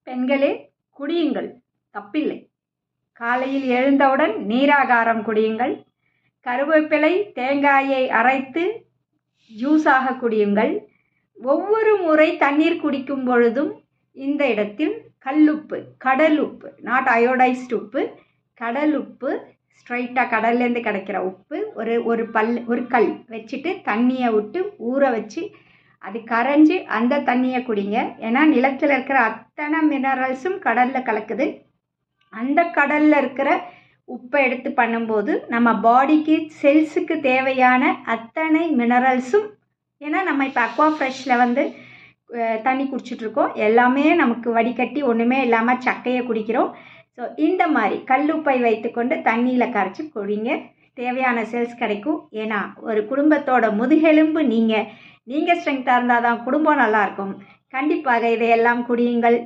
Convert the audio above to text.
பெண்களே, குடியுங்கள், தப்பில்லை. காலையில் எழுந்தவுடன் நீராகாரம் குடியுங்கள். கருவேப்பிலை தேங்காயை அரைத்து ஜூஸாக குடியுங்கள். ஒவ்வொரு முறை தண்ணீர் குடிக்கும் பொழுதும் இந்த இடத்தில் கல்லுப்பு, கடலுப்பு, நாட் அயோடைஸ்டு உப்பு, கடலுப்பு, ஸ்ட்ரைட்டாக கடல்லேருந்து கிடைக்கிற உப்பு, ஒரு கல் வச்சுட்டு தண்ணியை விட்டு ஊற வச்சு அது கரைஞ்சி அந்த தண்ணியை குடிங்க. ஏன்னா நிலத்தில் இருக்கிற அத்தனை மினரல்ஸும் கடலில் கலக்குது. அந்த கடலில் இருக்கிற உப்பை எடுத்து பண்ணும்போது நம்ம பாடிக்கு செல்ஸுக்கு தேவையான அத்தனை மினரல்ஸும், ஏன்னா நம்ம இப்போ அக்வா ஃப்ரெஷ்ஷில் தண்ணி குடிச்சிட்ருக்கோம், எல்லாமே நமக்கு வடிகட்டி ஒன்றுமே இல்லாமல் சக்கையை குடிக்கிறோம். ஸோ இந்த மாதிரி கல்லுப்பை வைத்துக்கொண்டு தண்ணியில் கரைச்சி குடிங்க, தேவையான செல்ஸ் கிடைக்கும். ஏன்னா ஒரு குடும்பத்தோட முதுகெலும்பு நீங்கள் ஸ்ட்ரென்த்தாக இருந்தால் தான் குடும்பம் நல்லாயிருக்கும். கண்டிப்பாக இதையெல்லாம் குடியுங்கள்.